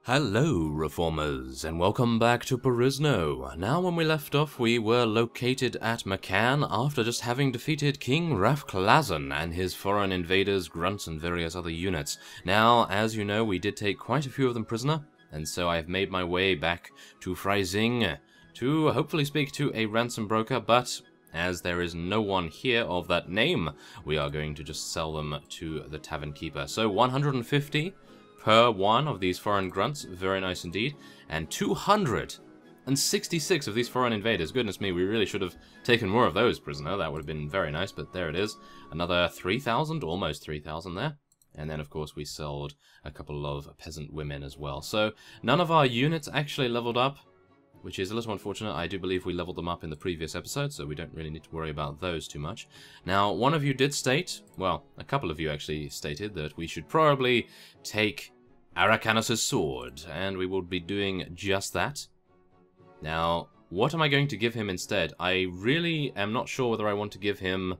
Hello, Reformers, and welcome back to Perisno. Now, when we left off, we were located at Macan after just having defeated King Rafklazan and his foreign invaders, grunts, and various other units. Now, as you know, we did take quite a few of them prisoner, and so I've made my way back to Freising to hopefully speak to a ransom broker, but as there is no one here of that name, we are going to just sell them to the Tavernkeeper. So, 150 per one of these foreign grunts, very nice indeed, and 266 of these foreign invaders. Goodness me, we really should have taken more of those prisoner, that would have been very nice, but there it is. Another 3,000, almost 3,000 there. And then, of course, we sold a couple of peasant women as well. So, none of our units actually leveled up, which is a little unfortunate. I do believe we leveled them up in the previous episode, so we don't really need to worry about those too much. Now, one of you did state, well, a couple of you actually stated that we should probably take Arakanus' sword, and we will be doing just that. Now, what am I going to give him instead? I really am not sure whether I want to give him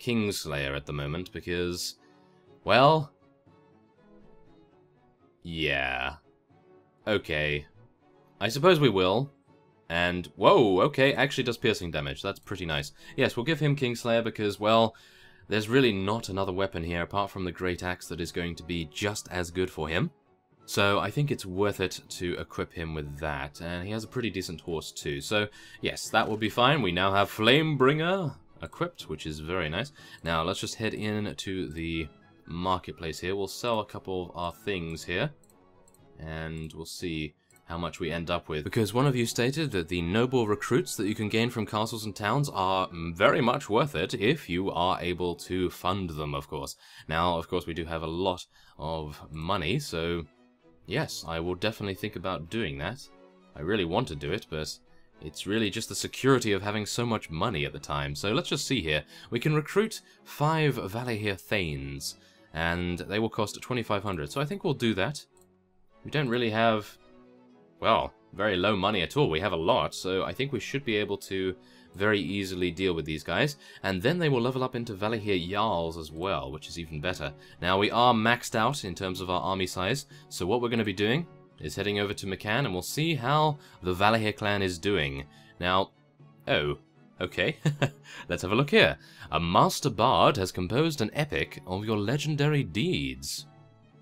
Kingslayer at the moment, because, well, yeah. Okay. I suppose we will. And, whoa, okay, actually does piercing damage. That's pretty nice. Yes, we'll give him Kingslayer because, well, there's really not another weapon here apart from the Great Axe that is going to be just as good for him. So I think it's worth it to equip him with that, and he has a pretty decent horse too. So yes, that will be fine. We now have Flamebringer equipped, which is very nice. Now let's just head in to the marketplace here. We'll sell a couple of our things here, and we'll see how much we end up with. Because one of you stated that the noble recruits that you can gain from castles and towns are very much worth it if you are able to fund them, of course. Now, of course, we do have a lot of money, so yes, I will definitely think about doing that. I really want to do it, but it's really just the security of having so much money at the time. So let's just see here. We can recruit 5 Valahir Thanes, and they will cost 2,500. So I think we'll do that. We don't really have, well, very low money at all. We have a lot, so I think we should be able to very easily deal with these guys. And then they will level up into Valahir Jarls as well, which is even better. Now, we are maxed out in terms of our army size, so what we're going to be doing is heading over to Macan, and we'll see how the Valahir clan is doing. Now, oh, okay, let's have a look here. A master bard has composed an epic of your legendary deeds.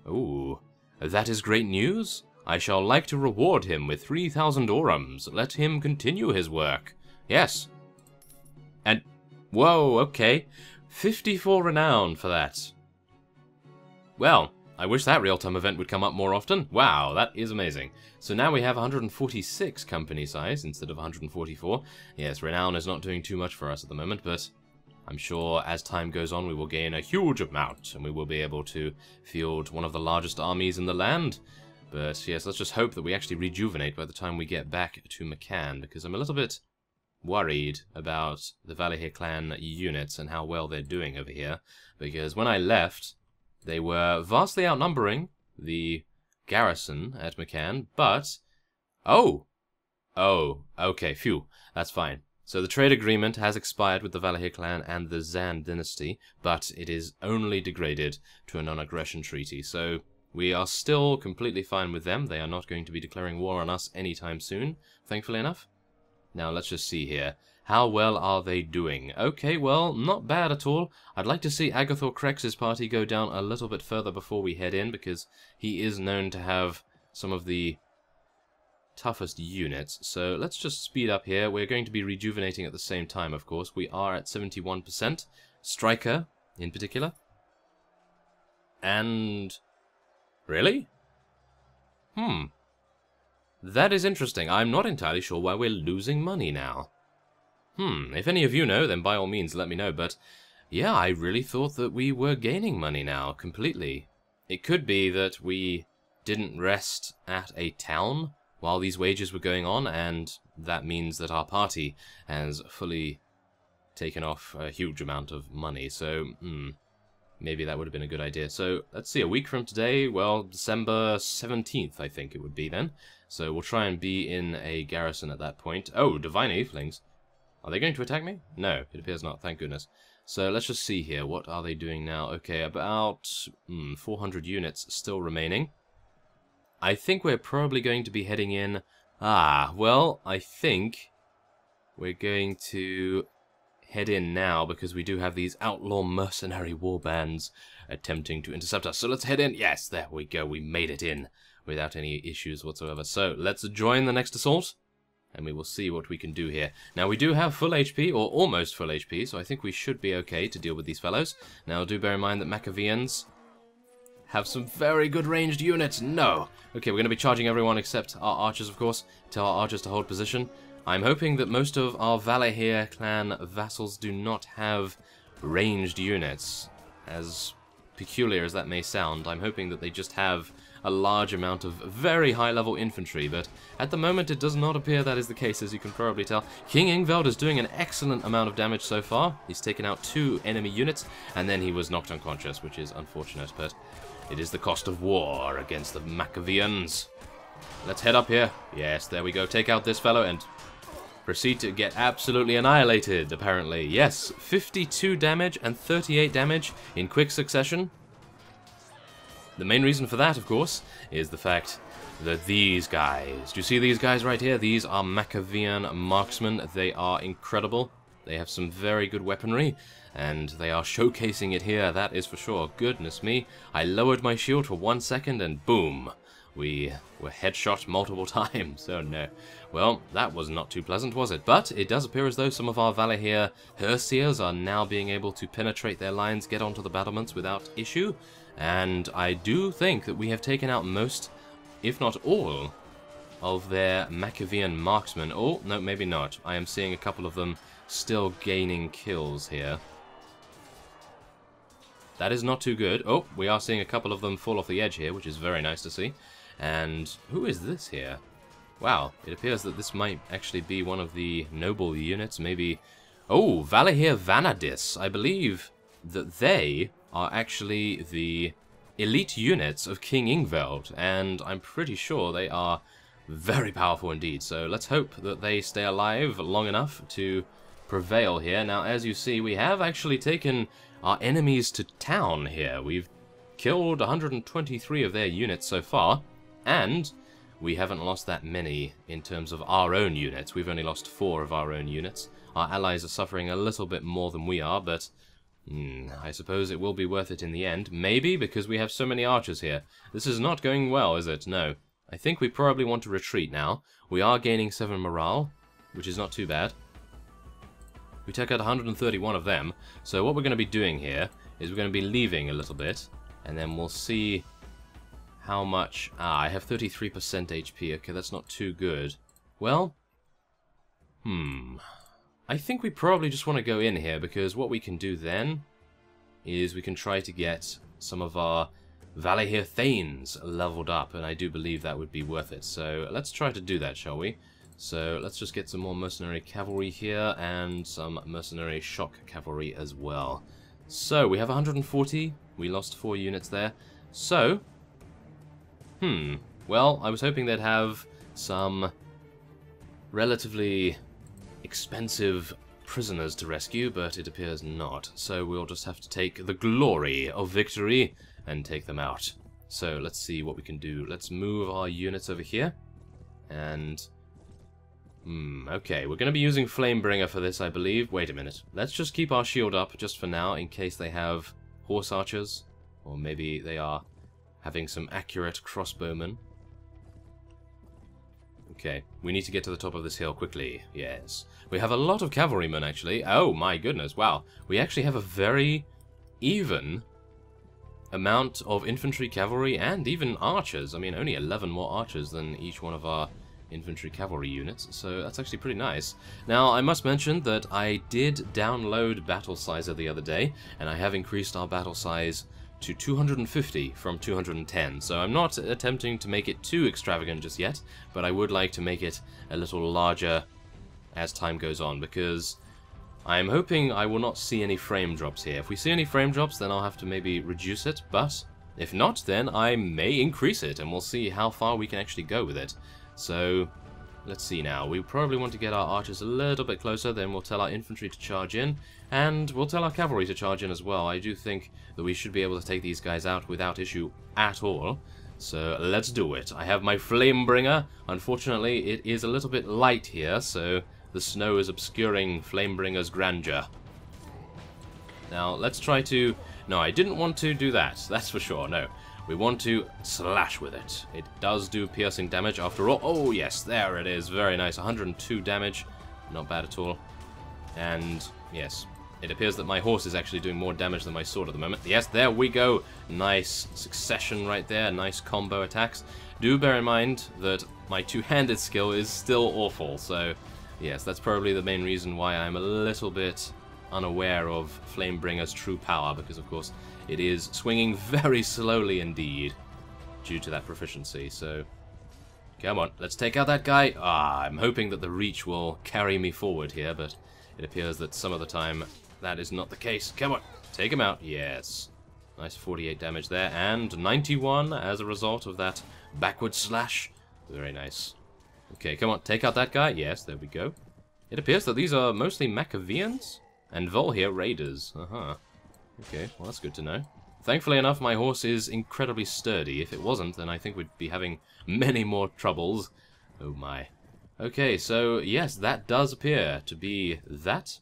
Ooh, that is great news. I shall like to reward him with 3,000 orums. Let him continue his work. Yes. And, whoa, okay. 54 renown for that. Well, I wish that real-time event would come up more often. Wow, that is amazing. So now we have 146 company size instead of 144. Yes, renown is not doing too much for us at the moment, but I'm sure as time goes on we will gain a huge amount, and we will be able to field one of the largest armies in the land. But yes, let's just hope that we actually rejuvenate by the time we get back to Macan, because I'm a little bit worried about the Valahir clan units and how well they're doing over here, because when I left, they were vastly outnumbering the garrison at Macan, but oh, okay, phew, that's fine. So the trade agreement has expired with the Valahir clan and the Zann dynasty, but it is only degraded to a non-aggression treaty, so we are still completely fine with them. They are not going to be declaring war on us anytime soon, thankfully enough. Now, let's just see here. How well are they doing? Okay, well, not bad at all. I'd like to see Agathor Krex's party go down a little bit further before we head in, because he is known to have some of the toughest units. So let's just speed up here. We're going to be rejuvenating at the same time, of course. We are at 71%. Striker, in particular. And really? That is interesting. I'm not entirely sure why we're losing money now. If any of you know, then by all means let me know, but yeah, I really thought that we were gaining money now, completely. It could be that we didn't rest at a town while these wages were going on, and that means that our party has fully taken off a huge amount of money, so, maybe that would have been a good idea. So, let's see, a week from today, well, December 17th, I think it would be then. So, we'll try and be in a garrison at that point. Oh, Divine Aethelings. Are they going to attack me? No, it appears not, thank goodness. So, let's just see here. What are they doing now? Okay, about 400 units still remaining. I think we're probably going to be heading in... well, I think we're going to head in now because we do have these outlaw mercenary warbands attempting to intercept us. So let's head in. Yes, there we go. We made it in without any issues whatsoever. So let's join the next assault, and we will see what we can do here. Now, we do have full HP, or almost full HP, so I think we should be okay to deal with these fellows. Now, do bear in mind that Machiavellians have some very good ranged units. No! Okay, we're going to be charging everyone except our archers, of course. Tell our archers to hold position. I'm hoping that most of our Valahir clan vassals do not have ranged units. As peculiar as that may sound, I'm hoping that they just have a large amount of very high-level infantry, but at the moment it does not appear that is the case, as you can probably tell. King Ingveld is doing an excellent amount of damage so far. He's taken out 2 enemy units, and then he was knocked unconscious, which is unfortunate, but it is the cost of war against the Machiavellians. Let's head up here. Yes, there we go. Take out this fellow and proceed to get absolutely annihilated, apparently. Yes, 52 damage and 38 damage in quick succession. The main reason for that, of course, is the fact that these guys... Do you see these guys right here? These are Machiavellian marksmen. They are incredible. They have some very good weaponry, and they are showcasing it here, that is for sure. Goodness me. I lowered my shield for 1 second, and boom. We were headshot multiple times. Oh no. Well, that was not too pleasant, was it? But it does appear as though some of our Valahir Hersiers are now being able to penetrate their lines, get onto the battlements without issue. And I do think that we have taken out most, if not all, of their Machiavellian marksmen. Oh, no, maybe not. I am seeing a couple of them still gaining kills here. That is not too good. Oh, we are seeing a couple of them fall off the edge here, which is very nice to see. And who is this here? Wow, it appears that this might actually be one of the noble units, maybe... Oh, Valahir Vanadis. I believe that they are actually the elite units of King Ingveld, and I'm pretty sure they are very powerful indeed. So let's hope that they stay alive long enough to prevail here. Now, as you see, we have actually taken our enemies to town here. We've killed 123 of their units so far, and we haven't lost that many in terms of our own units. We've only lost 4 of our own units. Our allies are suffering a little bit more than we are, but I suppose it will be worth it in the end. Maybe, because we have so many archers here. This is not going well, is it? No. I think we probably want to retreat now. We are gaining 7 morale, which is not too bad. We took out 131 of them, so what we're going to be doing here is we're going to be leaving a little bit, and then we'll see how much... I have 33% HP. Okay, that's not too good. Well, I think we probably just want to go in here, because what we can do then is we can try to get some of our Valahir Thanes leveled up, and I do believe that would be worth it. So let's try to do that, shall we? So let's just get some more mercenary cavalry here, and some mercenary shock cavalry as well. So we have 140. We lost 4 units there. So, well, I was hoping they'd have some relatively expensive prisoners to rescue, but it appears not. So we'll just have to take the glory of victory and take them out. So let's see what we can do. Let's move our units over here, and... okay, we're going to be using Flamebringer for this, I believe. Wait a minute. Let's just keep our shield up just for now, in case they have horse archers, or maybe they are having some accurate crossbowmen. Okay, we need to get to the top of this hill quickly. Yes. We have a lot of cavalrymen, actually. Oh, my goodness, wow. We actually have a very even amount of infantry, cavalry, and even archers. I mean, only 11 more archers than each one of our infantry cavalry units, so that's actually pretty nice. Now, I must mention that I did download Battle Sizer the other day, and I have increased our battle size to 250 from 210, so I'm not attempting to make it too extravagant just yet, but I would like to make it a little larger as time goes on, because I'm hoping I will not see any frame drops here. If we see any frame drops, then I'll have to maybe reduce it, but if not, then I may increase it, and we'll see how far we can actually go with it. So, let's see now. We probably want to get our archers a little bit closer, then we'll tell our infantry to charge in, and we'll tell our cavalry to charge in as well. I do think that we should be able to take these guys out without issue at all. So let's do it. I have my Flamebringer. Unfortunately, it is a little bit light here, so the snow is obscuring Flamebringer's grandeur. Now, let's try to... No, I didn't want to do that. That's for sure, no. We want to slash with it. It does do piercing damage after all. Oh, yes, there it is. Very nice. 102 damage. Not bad at all. And, yes, it appears that my horse is actually doing more damage than my sword at the moment. Yes, there we go. Nice succession right there. Nice combo attacks. Do bear in mind that my two-handed skill is still awful. So, yes, that's probably the main reason why I'm a little bit unaware of Flamebringer's true power, because of course it is swinging very slowly indeed due to that proficiency. So come on, let's take out that guy. I'm hoping that the reach will carry me forward here, but it appears that some of the time that is not the case. Come on, take him out. Yes, nice 48 damage there, and 91 as a result of that backward slash. Very nice. Okay, come on, take out that guy. Yes, there we go. It appears that these are mostly Machiavians and Valahir raiders. Okay, well that's good to know. Thankfully enough, my horse is incredibly sturdy. If it wasn't, then I think we'd be having many more troubles. Oh my. Okay, so yes, that does appear to be that.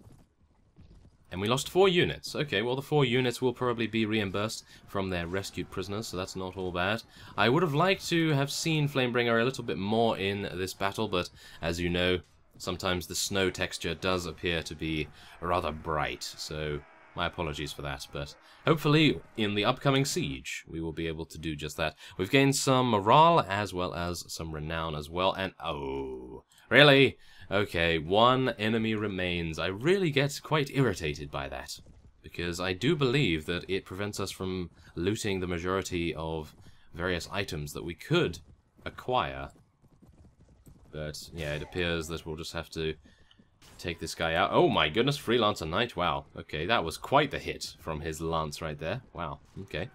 And we lost 4 units. Okay, well the 4 units will probably be reimbursed from their rescued prisoners, so that's not all bad. I would have liked to have seen Flamebringer a little bit more in this battle, but as you know, sometimes the snow texture does appear to be rather bright, so my apologies for that. But hopefully in the upcoming siege we will be able to do just that. We've gained some morale as well as some renown as well, and oh, really? Okay, 1 enemy remains. I really get quite irritated by that, because I do believe that it prevents us from looting the majority of various items that we could acquire. But, yeah, it appears that we'll just have to take this guy out. Oh my goodness, Freelancer Knight, wow. Okay, that was quite the hit from his lance right there. Wow, okay.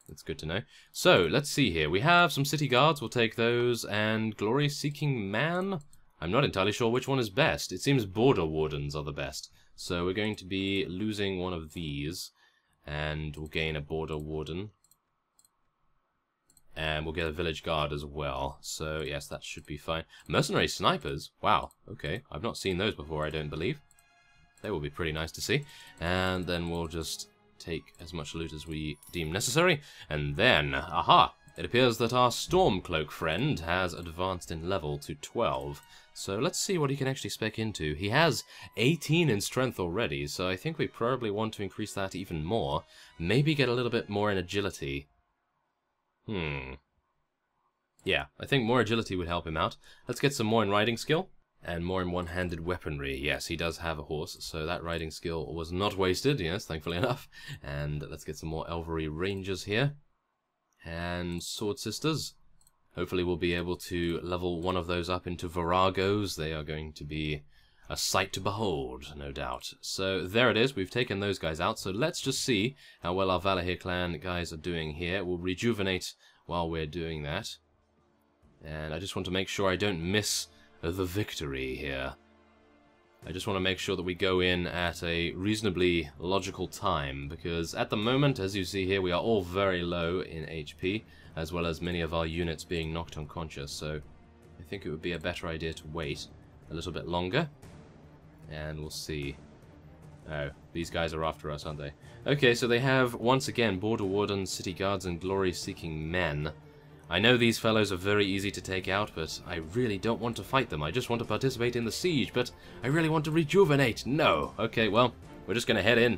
That's good to know. So, let's see here. We have some city guards, we'll take those, and Glory-Seeking Man? I'm not entirely sure which one is best. It seems Border Wardens are the best. So we're going to be losing one of these, and we'll gain a Border Warden. And we'll get a village guard as well. So, yes, that should be fine. Mercenary snipers? Wow, okay. I've not seen those before, I don't believe. They will be pretty nice to see. And then we'll just take as much loot as we deem necessary. And then, aha! It appears that our Stormcloak friend has advanced in level to 12. So let's see what he can actually spec into. He has 18 in strength already, so I think we probably want to increase that even more. Maybe get a little bit more in agility. Yeah, I think more agility would help him out. Let's get some more in riding skill, and more in one-handed weaponry. Yes, he does have a horse, so that riding skill was not wasted, yes, thankfully enough. And let's get some more Elvery Rangers here. And Sword Sisters. Hopefully we'll be able to level one of those up into Viragos. They are going to be a sight to behold, no doubt. So there it is, we've taken those guys out, so let's just see how well our Valahir clan guys are doing here. We'll rejuvenate while we're doing that. And I just want to make sure I don't miss the victory here. I just want to make sure that we go in at a reasonably logical time, because at the moment, as you see here, we are all very low in HP, as well as many of our units being knocked unconscious, so I think it would be a better idea to wait a little bit longer. And we'll see. Oh, these guys are after us, aren't they? Okay, so they have, once again, Border Wardens, City Guards, and Glory-Seeking Men. I know these fellows are very easy to take out, but I really don't want to fight them. I just want to participate in the siege, but I really want to rejuvenate. No! Okay, well, we're just going to head in,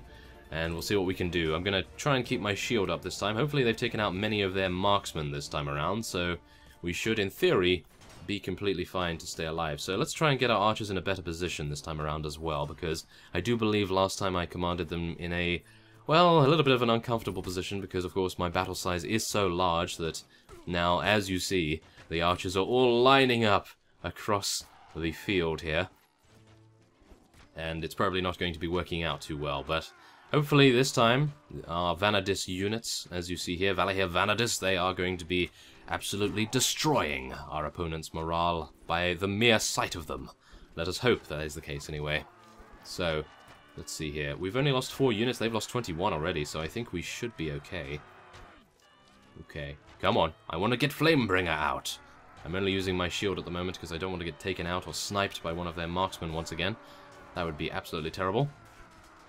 and we'll see what we can do. I'm going to try and keep my shield up this time. Hopefully they've taken out many of their marksmen this time around, so we should, in theory, be completely fine to stay alive. So let's try and get our archers in a better position this time around as well, because I do believe last time I commanded them in a, well, a little bit of an uncomfortable position, because of course my battle size is so large that now, as you see, the archers are all lining up across the field here. And it's probably not going to be working out too well, but hopefully this time our Vanadis units, as you see here, Valahir Vanadis, they are going to be absolutely destroying our opponent's morale by the mere sight of them. Let us hope that is the case anyway. So, let's see here. We've only lost 4 units, they've lost 21 already, so I think we should be okay. Okay, come on. I want to get Flamebringer out. I'm only using my shield at the moment because I don't want to get taken out or sniped by one of their marksmen once again. That would be absolutely terrible.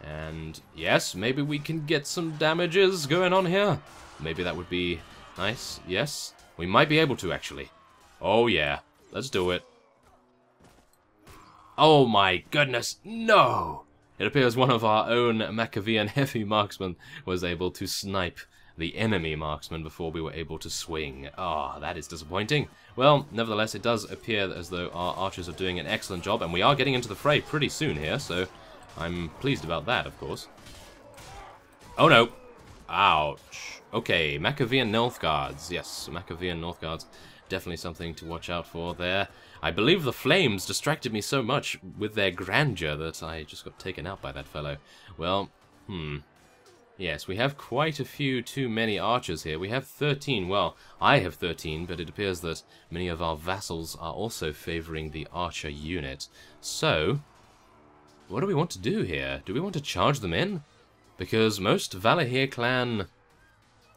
And yes, maybe we can get some damages going on here. Maybe that would be nice. Yes, we might be able to actually. Oh yeah, let's do it. Oh my goodness, no! It appears one of our own Machiavellian heavy marksmen was able to snipe the enemy marksman before we were able to swing. Ah, that is disappointing. Well, nevertheless, it does appear as though our archers are doing an excellent job, and we are getting into the fray pretty soon here, so I'm pleased about that, of course. Oh no! Ouch. Okay, Machiavellian Northguards. Yes, Machiavellian Northguards. Definitely something to watch out for there. I believe the flames distracted me so much with their grandeur that I just got taken out by that fellow. Well, yes, we have quite a few too many archers here. We have 13. Well, I have 13, but it appears that many of our vassals are also favoring the archer unit. So, what do we want to do here? Do we want to charge them in? Because most Valahir clan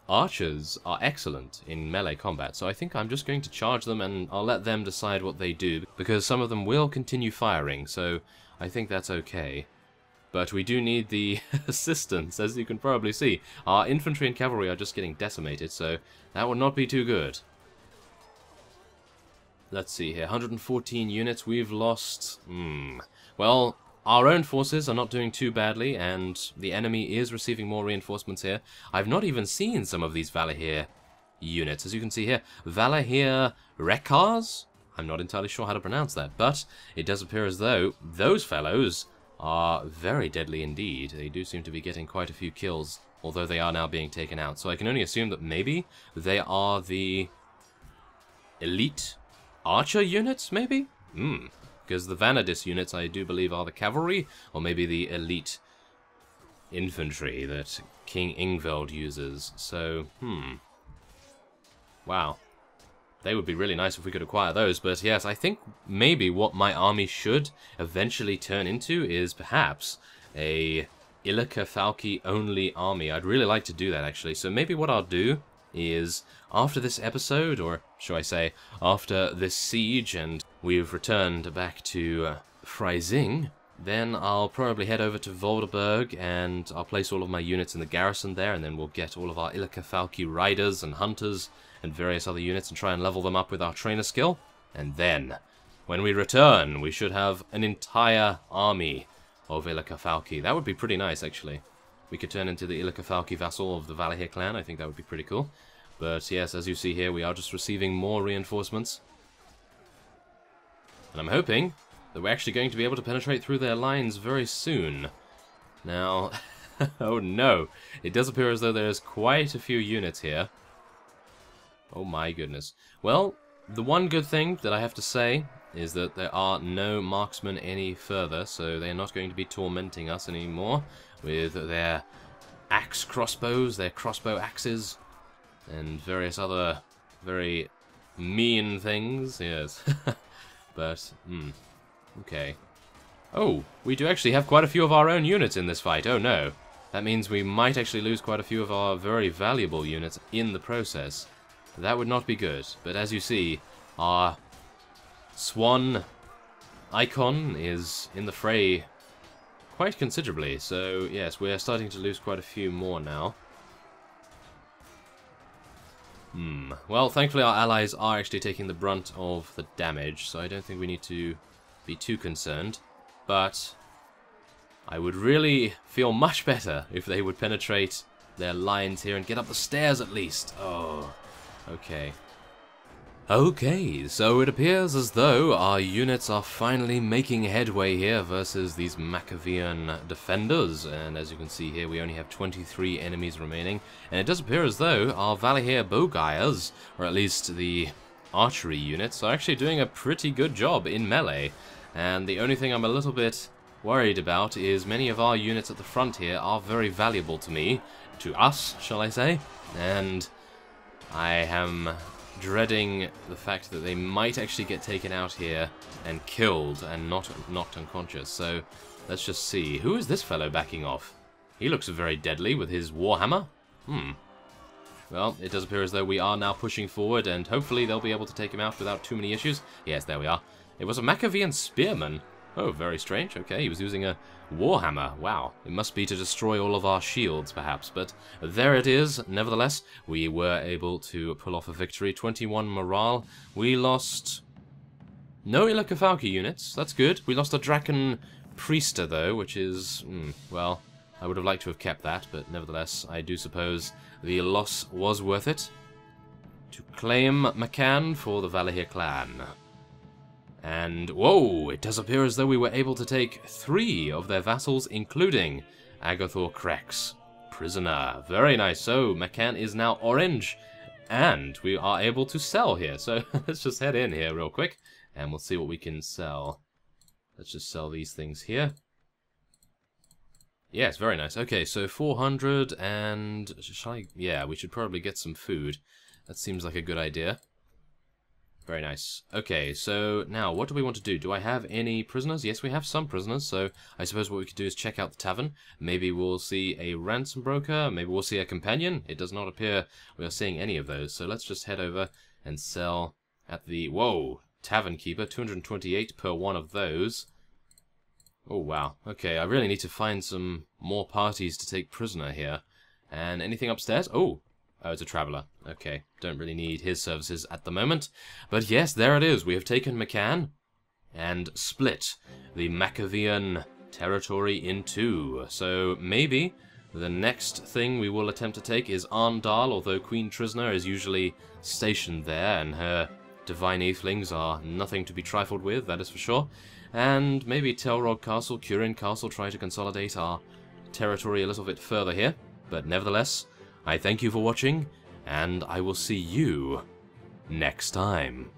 archers are excellent in melee combat, so I think I'm just going to charge them and I'll let them decide what they do, because some of them will continue firing, so I think that's okay. But we do need the assistance, as you can probably see. Our infantry and cavalry are just getting decimated, so that would not be too good. Let's see here, 114 units, we've lost... Well, our own forces are not doing too badly, and the enemy is receiving more reinforcements here. I've not even seen some of these Valahir units. As you can see here, Valahir Rekars? I'm not entirely sure how to pronounce that, but it does appear as though those fellows are very deadly indeed. They do seem to be getting quite a few kills, although they are now being taken out. So I can only assume that maybe they are the elite archer units, maybe? Because the Vanadis units, I do believe, are the cavalry, or maybe the elite infantry that King Ingveld uses. So, wow. They would be really nice if we could acquire those, but yes, I think maybe what my army should eventually turn into is perhaps a Illica Falki only army. I'd really like to do that, actually. So maybe what I'll do is, after this episode, or shall I say, after this siege, and we've returned back to Freising, then I'll probably head over to Volderberg, and I'll place all of my units in the garrison there, and then we'll get all of our Illica Falki riders and hunters and various other units and try and level them up with our trainer skill. And then, when we return, we should have an entire army of Illica Falki. That would be pretty nice, actually. We could turn into the Illica Falki vassal of the Valahir clan. I think that would be pretty cool. But yes, as you see here, we are just receiving more reinforcements. And I'm hoping that we're actually going to be able to penetrate through their lines very soon. Now, oh no, it does appear as though there's quite a few units here. Oh my goodness. Well, the one good thing that I have to say is that there are no marksmen any further, so they're not going to be tormenting us anymore with their axe crossbows, their crossbow axes, and various other very mean things, yes. But, okay. Oh, we do actually have quite a few of our own units in this fight, oh no. That means we might actually lose quite a few of our very valuable units in the process. That would not be good, but as you see, our swan icon is in the fray quite considerably, so yes, we're starting to lose quite a few more now. Well, thankfully our allies are actually taking the brunt of the damage, so I don't think we need to be too concerned. But I would really feel much better if they would penetrate their lines here and get up the stairs at least. Oh, okay. Okay, so it appears as though our units are finally making headway here versus these Machiavellian defenders, and as you can see here, we only have 23 enemies remaining, and it does appear as though our Valahir Bowguyers, or at least the archery units, are actually doing a pretty good job in melee, and the only thing I'm a little bit worried about is many of our units at the front here are very valuable to me, to us, shall I say, and I am dreading the fact that they might actually get taken out here and killed and not knocked unconscious. So let's just see. Who is this fellow backing off? He looks very deadly with his warhammer. Well, it does appear as though we are now pushing forward, and hopefully they'll be able to take him out without too many issues. Yes, there we are. It was a Machiavellian spearman. Oh, very strange. Okay, he was using a warhammer. Wow. It must be to destroy all of our shields, perhaps. But there it is. Nevertheless, we were able to pull off a victory. 21 morale. We lost no Illican units. That's good. We lost a Draken Priester, though, which is, well, I would have liked to have kept that, but nevertheless, I do suppose the loss was worth it. To claim McCann for the Valahir clan. And, whoa, it does appear as though we were able to take 3 of their vassals, including Agathor Krex. Prisoner. Very nice. So, McCann is now orange, and we are able to sell here. So, let's just head in here real quick, and we'll see what we can sell. Let's just sell these things here. Yes, very nice. Okay, so 400 and... Yeah, we should probably get some food. That seems like a good idea. Very nice. Okay, so now what do we want to do? Do I have any prisoners? Yes, we have some prisoners, so I suppose what we could do is check out the tavern. Maybe we'll see a ransom broker, maybe we'll see a companion. It does not appear we are seeing any of those, so let's just head over and sell at the... Whoa! Tavernkeeper, 228 per one of those. Oh, wow. Okay, I really need to find some more parties to take prisoner here. And anything upstairs? Oh, it's a traveller. Okay, don't really need his services at the moment. But yes, there it is. We have taken McCann and split the Machiavellian territory in 2. So maybe the next thing we will attempt to take is Arndal, although Queen Trisna is usually stationed there, and her divine Aethelings are nothing to be trifled with, that is for sure. And maybe Telrog Castle, Curin Castle, try to consolidate our territory a little bit further here. But nevertheless, I thank you for watching, and I will see you next time.